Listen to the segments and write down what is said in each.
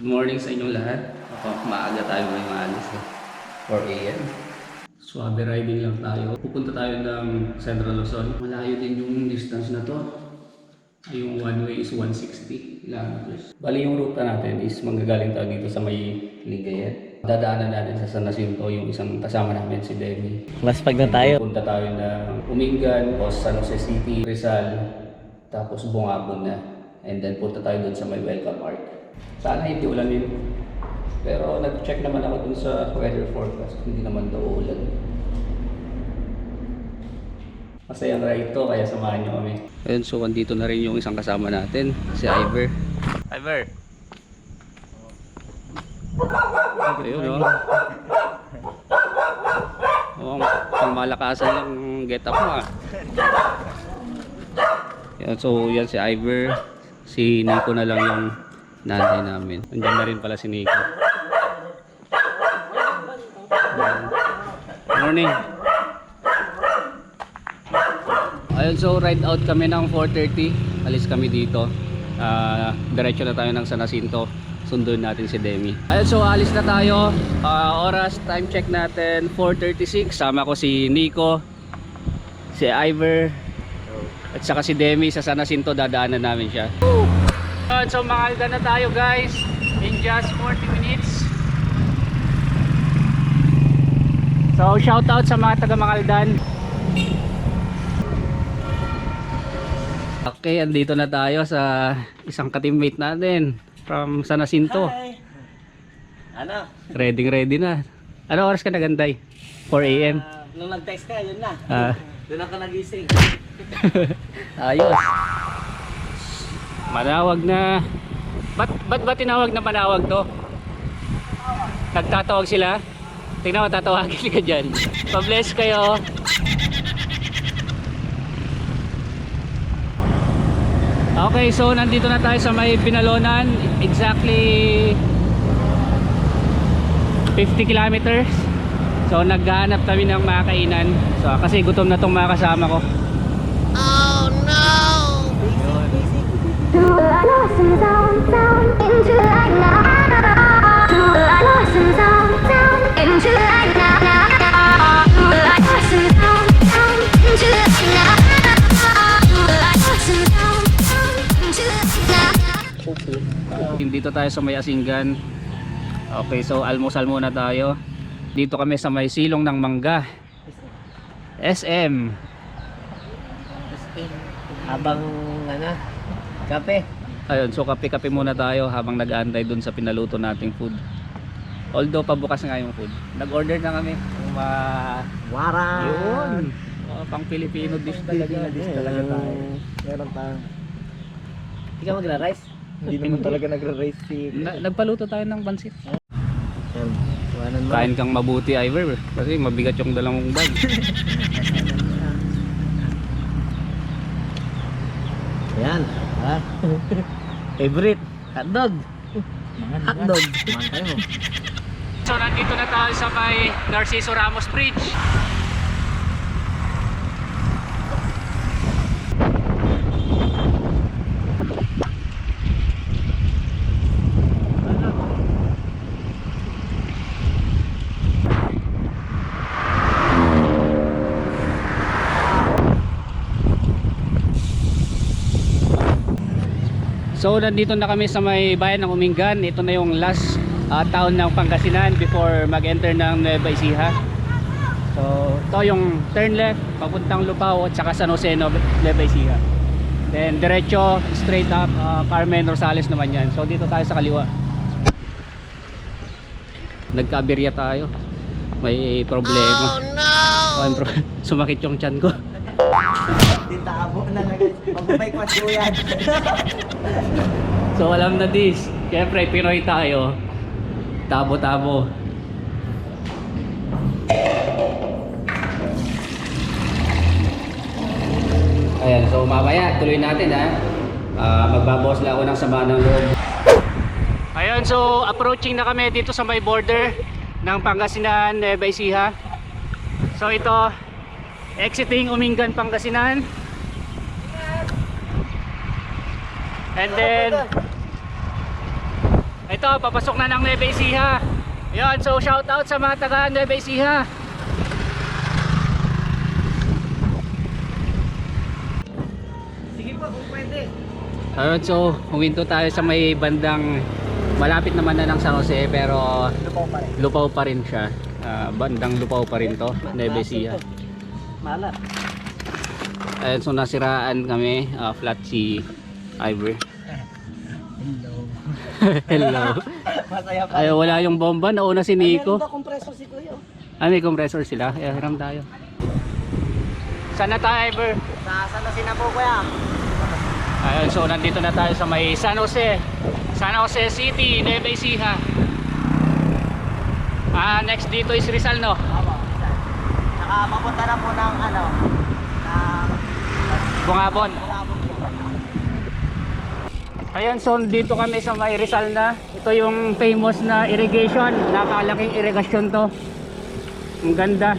Good morning sa inyong lahat. Maaga tayo may maalis. 4 AM. Swabe riding lang tayo. Pupunta tayo ng Central Luzon. Malayo din yung distance na to. Yung one way is 160 kilometers. Bali yung ruta natin is manggagaling tayo dito sa may Lingayen. Dadaanan natin sa San Jacinto yung isang kasama namin si Demi. Mas pag na tayo. Punta tayo ng Umingan, tapos San Jose City, Rizal, tapos Bungabon na. And then punta tayo dun sa may Welcome Art. Sana hindi ulanin. Pero nag-check naman ako dun sa weather forecast. Hindi naman daw ulan. Masayang ride to, kaya samahan nyo kami. Ayun, so andito na rin yung isang kasama natin, si Iver. Iver! Ayun o. Oh, pang malakasan yung get up mo ah. Yan, so yan si Iver. Si Nico na lang yung nanay namin. Andiyan na rin pala si Nico. Morning. Ayun, so ride out kami ng 4:30. Alis kami dito. Diretso na tayo ng San Jacinto. Sundun natin si Demi. Ayun, so alis na tayo. Oras, time check natin 4:36. Sama ko si Nico, si Iver, at saka si Demi. Sa San Jacinto dadaanan namin siya. So makalda na tayo guys in just 40 minutes. So shout out sa mga taga Makaldan. Okay, andito na tayo sa isang ka-teammate natin from San Jacinto. Hi. Ano? Ready na. Ano oras ka nagantay? 4 AM. Nung nag-text ka, yun na. Doon ako nagising. Ayos. Manawag na. Ba't ba tinawag na Manawag to? Nagtatawag sila? Tingnan mo, tatawagin ka dyan. Pa-bless kayo. Okay, so nandito na tayo sa may Binalonan. Exactly 50 kilometers. So naghahanap kami ng makakainan. So kasi gutom na tong mga kasama ko. Oh no! Dito tayo sa may Asinggan. Okay, so almusal muna tayo. Dito kami sa may Silong ng Mangga, SM. Habang ano, kape. Ayun, so kape-kape muna tayo habang nag-aantay dun sa pinaluto nating food. Although pabukas nga yung food. Nag-order na kami ng mga Waran! yun, mga pang Filipino dish talaga. Dish talaga tayo. Meron pa. Hindi ka magra-rice? Hindi naman talaga nagra-rice si... Nagpaluto tayo ng pansit. Yan. Wanan mo. Kain kang mabuti, Iver, kasi mabigat yung dalawang bag. Yan. Ha? Favorite. Hotdog. Hotdog. So nandito na tayo sa may Narciso Ramos Bridge. So nandito na kami sa may bayan ng Umingan. Ito na yung last town ng Pangasinan before mag-enter ng Nueva Ecija. So ito yung turn left papuntang Lupao at saka San Jose, Nueva Ecija. Then diretso straight up Carmen Rosales naman yan. So dito tayo sa kaliwa. Nagkaaberya tayo. May problema. Oh no! Sumakit yung tiyan ko. Titabo na lang. Pag-bike pa yan. So alam na this. Siyempre Pinoy tayo. Tabo-tabo. Ayan, so mamaya tuloy natin ha. Magbabawas lang ako ng sama ng loob. Ayan, so approaching na kami dito sa may border ng Pangasinan, Nueva Ecija. So ito, exiting Umingan, Pangasinan. And then ito, papasok na ng Nueva Ecija. Ayan, so shout out sa mga taga Nueva Ecija. Alright, so huminto tayo sa may bandang malapit naman na ng San Jose, pero lupaw pa rin siya. Bandang lupaw pa rin to, Nueva Ecija. Malat. Ayan, so nasiraan kami, flat si Ivor. Hello. Masaya pa. Ay, wala yung bomba, nauna si Nico. Meron ba compressor si Kuya? May compressor sila, hiram tayo. Sana tayo, Ivor? Sana sinapo Kuya. Ayun, so nandito na tayo sa may San Jose City, Nueva Ecija. Next dito is Rizal, no? Opo. Saka mapunta na po ng ng Bungabon. Bungabon. Ayun, so dito kami sa may Rizal na. Ito yung famous na irrigation. Napakalaking irrigation to. Ang ganda.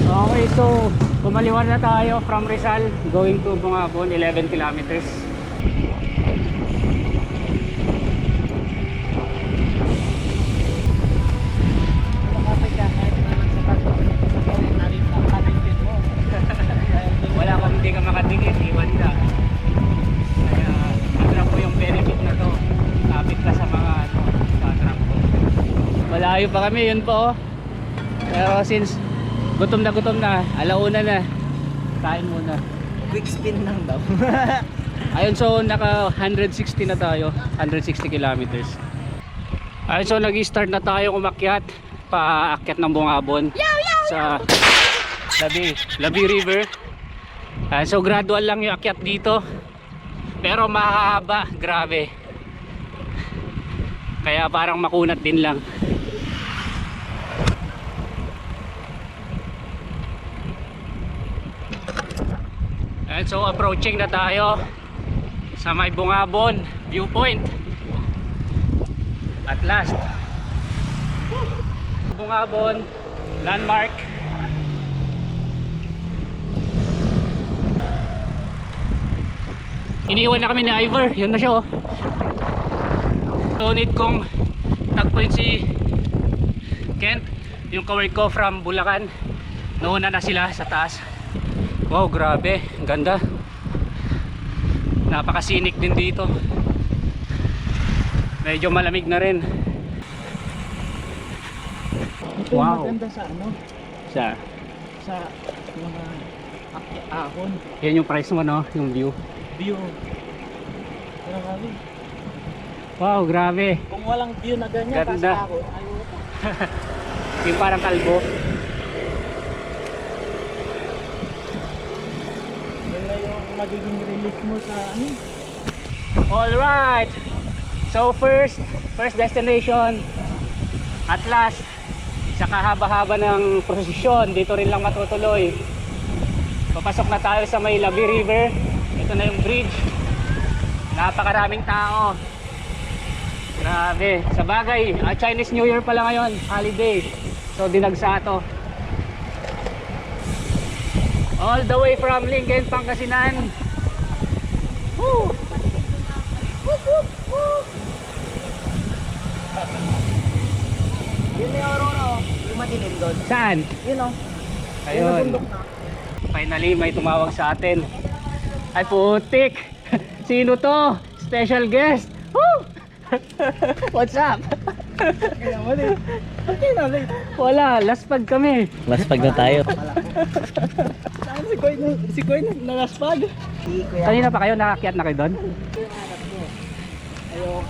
Okay, so kumaliwan na tayo from Rizal going to Bungabon, 11 kilometers. Wala kung hindi ka makadikit, iwan ka. Kaya atrap mo yung benefit na to. Kapit ka sa mga sa atrap ko. Malayo pa kami, yun po. Pero since gutom na, alauna na, kain muna. Quick spin lang daw. Ayun, so naka 160 na tayo, 160 kilometers. Ayun, so nag-start na tayo umakyat, paakyat ng Bungabon sa Labi River. Ayun, so gradual lang yung akyat dito, pero mahaba, grabe. Kaya parang makunat din lang. And so approaching na tayo sa may Bungabon viewpoint. At last, Bungabon landmark. Iniwan na kami ni Ivor, yun na siya oh. So need kong tagpuin si Kent, yung kawork ko from Bulacan. Nauna na sila sa taas. Wow, grabe, ganda. Napakasinik din dito. Medyo malamig na rin. Ito Wow. maganda sa sa mga ahon. Yan yung price mo, no? Yung view. View. Grabe. Wow, grabe. Kung walang view na ganyan, Ganda. ako, ayoko. Yung parang kalbo. Yan na yung magiging release mo sa Alright. So first destination. At last, sa kahaba-haba ng prosesyon, dito rin lang matutuloy. Papasok na tayo sa may Labi River. Ito na yung bridge. Napakaraming tao. Grabe. Sa bagay, Chinese New Year pala ngayon, holiday. So dinagsa to. All the way from Lingayen, Pangasinan. Woo! Whoop, whoop, whoop. Yun may Aurora oh. Yung madilim doon. Saan? Yun oh. Ayun. Finally may tumawag sa atin. Ay putik. Sino to? Special guest. Woo! What's up? Wala, last pag kami. Last pag na tayo. Si Koy na last pag. Kanina pa kayo nakakyat na kayo doon?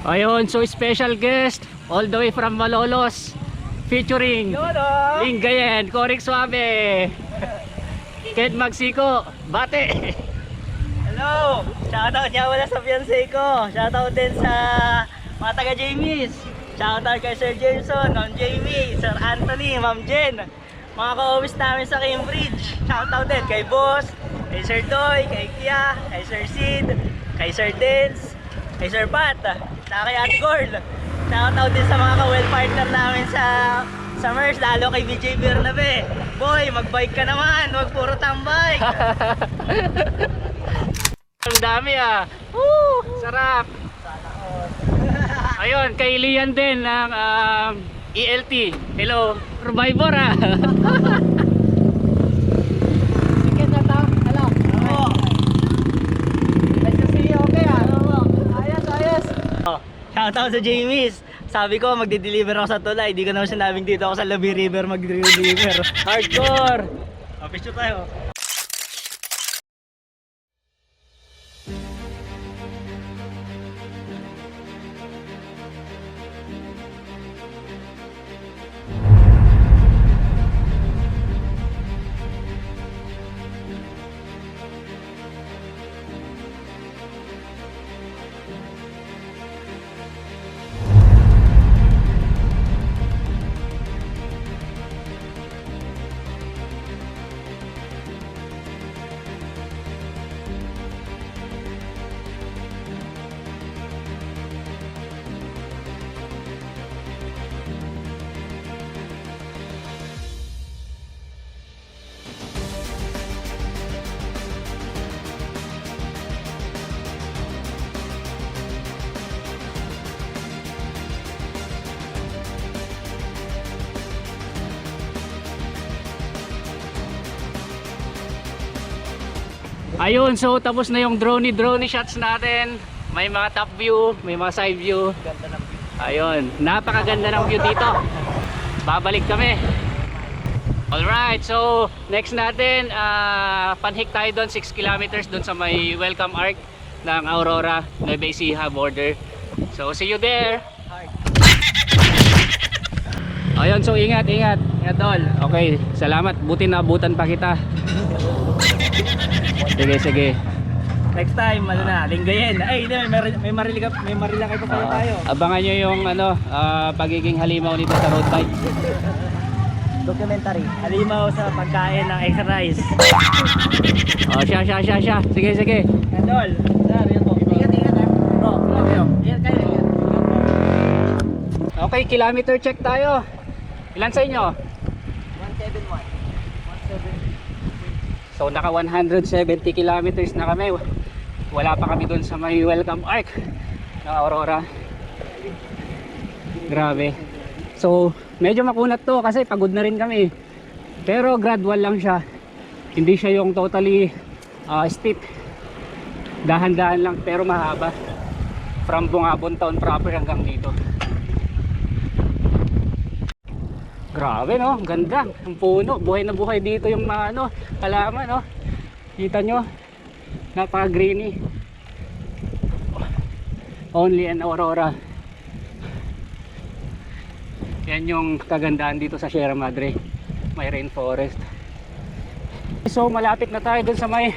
Ayun, so special guest all the way from Malolos featuring Lingayen, Corik Suave, Ken Magsiko, Bate. Hello! Shoutout niya wala sa fiancé ko. Shoutout din sa mga taga Jamie's. Shoutout kay Sir Jameson, Ma'am Jamie, Sir Anthony, Ma'am Jen. Mga ka-office namin sa Cambridge. Shoutout din kay Boss, kay Sir Toy, kay Kia, kay Sir Sid, kay Sir Dance, kay Sir Pat, saka kay Ate Girl. Shoutout din sa mga ka-well partner namin sa Merce, lalo kay BJ Bernabe. Boy, mag-bike ka naman, huwag puro tambay. Ang dami ah. Woo! Sarap. Ayun, kay Lian din ng ELT. Hello, Survivor ah. Ticket na ta? Hello? Oo. Nice to see you, okay ah? Ayos, ayos. Shoutout sa Jamie's. Sabi ko magde-deliver ako sa Tulay. Di ko naman sinabing dito ako sa Labi River magde-deliver. Hardcore. Picture tayo. Ayun, so tapos na yung drone shots natin. May mga top view, may mga side view. Ganda ng view. Ayun, napakaganda ng view dito. Babalik kami. Alright, so next natin, panhik tayo doon 6 kilometers doon sa may welcome arc ng Aurora, Nueva Ecija border. So see you there. Ayun, so ingat tol. Okay, salamat. Buti naabutan pa kita. Sige. Next time, ano na, Lingayen. Ay, hindi, may marilakay pa pala tayo. Abangan nyo yung pagiging halimaw nito sa road bike. Documentary. Halimaw sa pagkain ng exercise. Oh, siya. Sige. Andol. Sir, yan po. Ingat ha. Bro, kayo. Ingat kayo. Okay, kilometer check tayo. Ilan sa inyo? 171. So naka 170 kilometers na kami. Wala pa kami dun sa may welcome arc ng Aurora. Grabe. So medyo makunat to kasi pagod na rin kami. Pero gradual lang siya. Hindi siya yung totally steep. Dahan-dahan lang pero mahaba. From Bungabon town proper hanggang dito. Grabe no, ganda. Ang puno, buhay na buhay dito yung mga halaman no. Kita nyo, napaka-greeny. Only an Aurora. Yan yung kagandahan dito sa Sierra Madre. May rainforest. So malapit na tayo dun sa may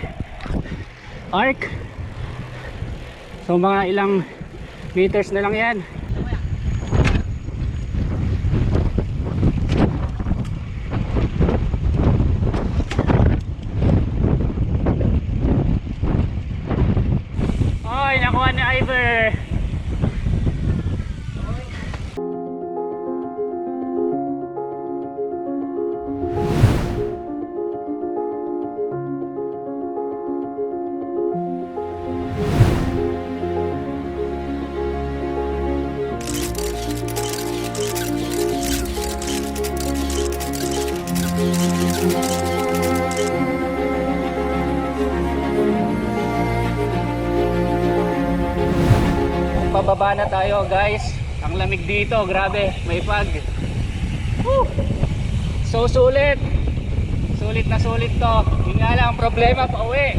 arc. So mga ilang meters na lang yan. Nakuha ni Iver. Bababa na tayo guys. Ang lamig dito, grabe, may fog. Woo! So sulit. Sulit na sulit to. Yun nga lang ang problema pa uwi.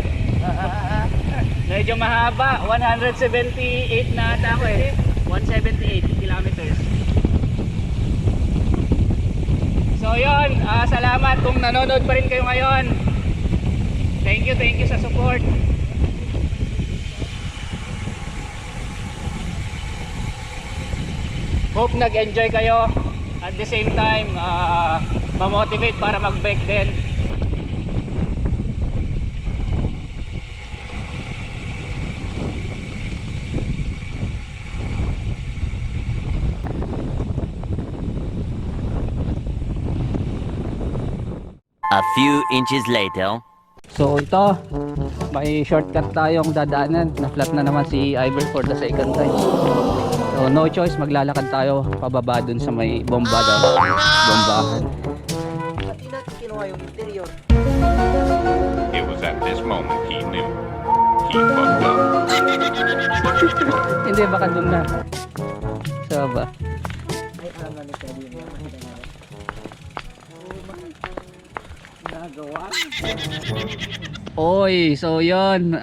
Medyo mahaba, 178 na ata ako eh. 178 kilometers. So yun, salamat kung nanonood pa rin kayo ngayon. Thank you sa support. Hope nag-enjoy kayo. At the same time, ma-motivate para mag-bike din. A few inches later. So ito, may shortcut tayong dadaanan. Na-flat na naman si Iver for the second time. So no choice, maglalakad tayo pababa dun sa may bomba daw. Bombahan. Pati natin kinuha yung interior. It was at this moment he knew. He fucked up. Hindi, baka dun na. So ba? Ay, na ni Teddy yung nagawa. Oy, so yun,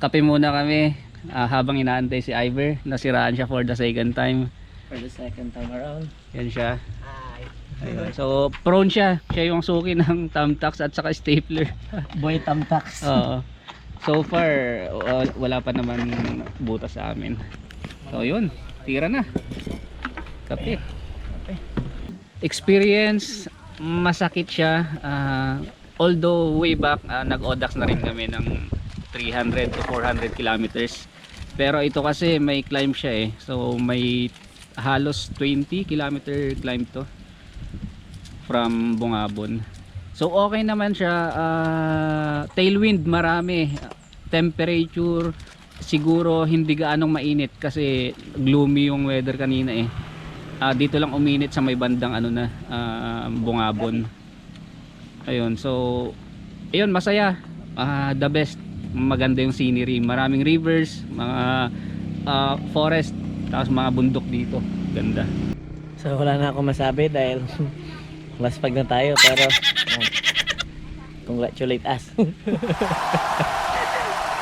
kape muna kami habang inaantay si Iver. Nasiraan siya for the second time. For the second time around. Yan siya. Ay. Ayun. So prone siya. Siya yung suki ng thumbtacks at saka stapler. Boy Tamtax. Oo. So far wala pa naman butas sa amin. So yun, tira na. Kape. Experience, masakit siya. Although way back nag-odax na rin kami ng 300 to 400 kilometers. Pero ito kasi may climb siya eh. So may halos 20 kilometer climb to from Bungabon. So okay naman siya. Tailwind marami. Temperature siguro hindi gaanong mainit kasi gloomy yung weather kanina eh. Dito lang uminit sa may bandang ano na Bungabon. Ayun, so ayun, masaya. The best. Maganda yung scenery, maraming rivers, mga forest, tapos mga bundok dito. Ganda. So wala na akong masabi dahil last pag na tayo, pero congratulate us.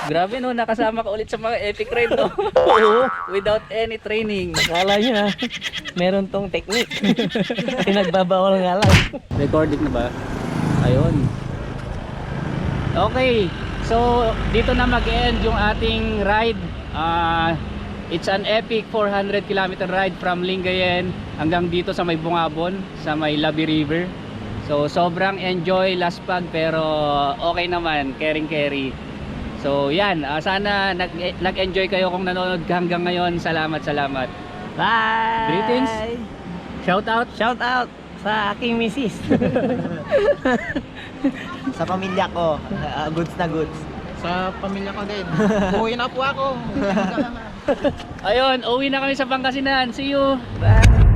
Grabe no, nakasama ka ulit sa mga epic ride no. Without any training. Akala nyo meron tong technique. Pinagbabawal nga lang. Recording na ba? Ayun. Okay. So dito na mag-end yung ating ride. It's an epic 400 km ride from Lingayen hanggang dito sa may Bungabon, sa may Labi River. So sobrang enjoy last pag, pero okay naman, carry. So yan, sana nag-enjoy kayo kung nanonood hanggang ngayon. Salamat. Bye! Greetings. Shout out sa aking misis. Sa pamilya ko, goods na goods. Sa pamilya ko din. Uwi na po ako. Ayun, uwi na kami sa Pangasinan. See you. Bye!